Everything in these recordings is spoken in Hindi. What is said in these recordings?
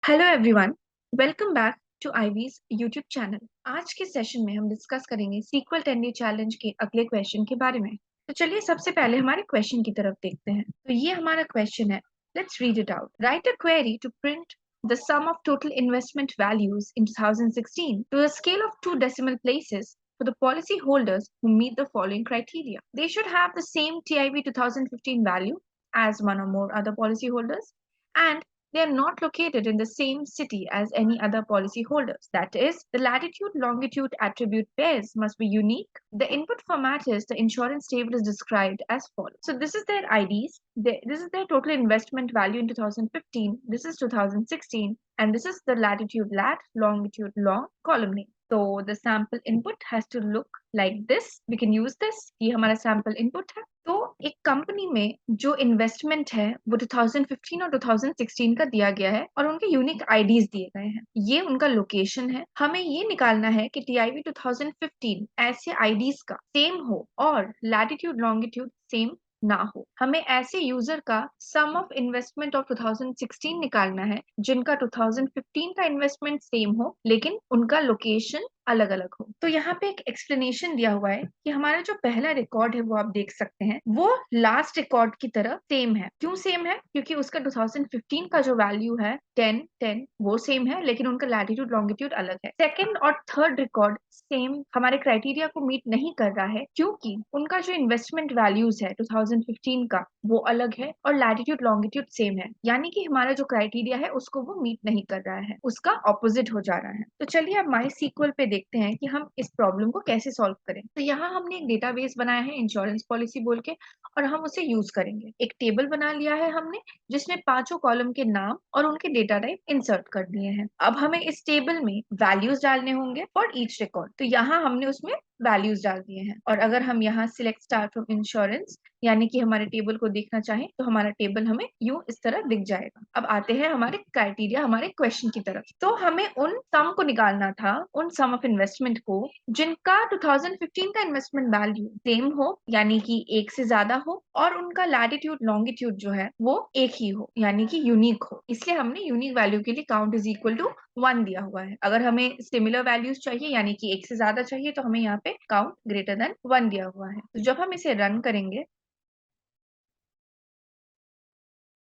Hello everyone, welcome back to IV's YouTube channel. आज के सेशन में हम डिस्कस करेंगे सीक्वल टेंडर चैलेंज के अगले क्वेश्चन के बारे में। तो चलिए सबसे पहले हमारे क्वेश्चन की तरफ देखते हैं। तो ये हमारा क्वेश्चन है, let's read it out. Write a query to print the sum of total investment values in 2016 to the scale of 2 decimal places for the policy holders who meet the following criteria. They should have the same TIV 2015 value as one or more other policy holders, and they are not located in the same city as any other policyholders. That is, the latitude-longitude attribute pairs must be unique. The input format is the insurance table is described as follows. So this is their IDs. This is their total investment value in 2015. This is 2016. And this is the latitude lat, longitude long column name. So the sample input has to look like this. We can use this. ये हमारा sample input है। तो एक कंपनी में जो इन्वेस्टमेंट है वो 2015 और 2016 का दिया गया है और उनके यूनिक आईडीज दिए गए हैं। ये उनका लोकेशन है। हमें ये निकालना है कि टीआईवी 2015 ऐसे आईडीज का सेम हो और लैटिट्यूड लॉन्गिट्यूड सेम ना हो। हमें ऐसे यूजर का सम ऑफ इन्वेस्टमेंट ऑफ 2016 निकालना है जिनका 2015 का इन्वेस्टमेंट सेम हो लेकिन उनका लोकेशन अलग अलग हो। तो यहाँ पे एक एक्सप्लेनेशन दिया हुआ है कि हमारा जो पहला रिकॉर्ड है वो आप देख सकते हैं वो लास्ट रिकॉर्ड की तरह सेम है। क्यों सेम है? क्योंकि उसका 2015 का जो वैल्यू है 10 10 वो सेम है लेकिन उनका लैटिट्यूड लॉन्गिट्यूड अलग है। सेकंड और थर्ड रिकॉर्ड सेम हमारे क्राइटेरिया को मीट नहीं कर रहा है क्योंकि उनका जो इन्वेस्टमेंट वैल्यूज है 2015 का वो अलग है और लैटिट्यूड लॉन्गिट्यूड सेम है, यानी कि हमारा जो क्राइटेरिया है उसको वो मीट नहीं कर रहा है, उसका ऑपोजिट हो जा रहा है। तो चलिए अब माई सीक्वल पे देखते हैं कि हम इस प्रॉब्लम को कैसे सॉल्व करें। तो यहाँ हमने एक डेटाबेस बनाया है इंश्योरेंस पॉलिसी बोल के और हम उसे यूज करेंगे। एक टेबल बना लिया है हमने जिसमें पांचों कॉलम के नाम और उनके डेटा टाइप इंसर्ट कर दिए हैं। अब हमें इस टेबल में वैल्यूज डालने होंगे फॉर ईच रिकॉर्ड। तो यहाँ हमने उसमें वैल्यूज डाल दिए हैं और अगर हम यहाँ सिलेक्ट स्टार फ्रॉम इंश्योरेंस यानी कि हमारे टेबल को देखना चाहें तो हमारा टेबल हमें यूं इस तरह दिख जाएगा। अब आते हैं हमारे क्राइटेरिया, हमारे क्वेश्चन की तरफ। तो हमें उन सम को निकालना था, उन सम ऑफ इन्वेस्टमेंट को जिनका 2015 का इन्वेस्टमेंट वैल्यू सेम हो यानी कि एक से ज्यादा हो और उनका लैटिट्यूड लॉन्गिट्यूड जो है वो एक ही हो यानी कि यूनिक हो। इसलिए हमने यूनिक वैल्यू के लिए काउंट इज इक्वल टू 1 दिया हुआ है। अगर हमें सिमिलर वैल्यूज चाहिए यानी कि एक से ज्यादा चाहिए तो हमें यहाँ पे काउंट ग्रेटर देन 1 दिया हुआ है। तो जब हम इसे रन करेंगे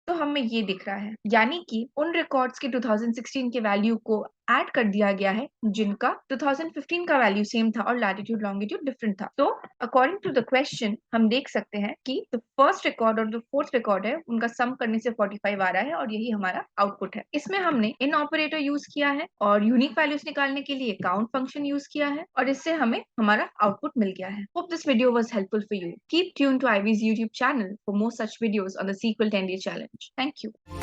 तो हमें ये दिख रहा है यानी कि उन रिकॉर्ड्स के 2016 के वैल्यू को ऐड कर दिया गया है जिनका 2015 का वैल्यू सेम था और लैटिट्यूड लॉन्गिट्यूड डिफरेंट था। तो अकॉर्डिंग टू द क्वेश्चन हम देख सकते हैं कि जो फर्स्ट रिकॉर्ड और जो फोर्थ रिकॉर्ड है उनका सम करने से 45 आ रहा है और यही हमारा आउटपुट है। इसमें हमने इन ऑपरेटर यूज किया है और यूनिक वैल्यूज निकालने के लिए काउंट फंक्शन यूज किया है और इससे हमें हमारा आउटपुट मिल गया है। Hope this video was helpful for you. Keep tune to IV's YouTube channel for more such videos on the SQL 10-day challenge. Thank you.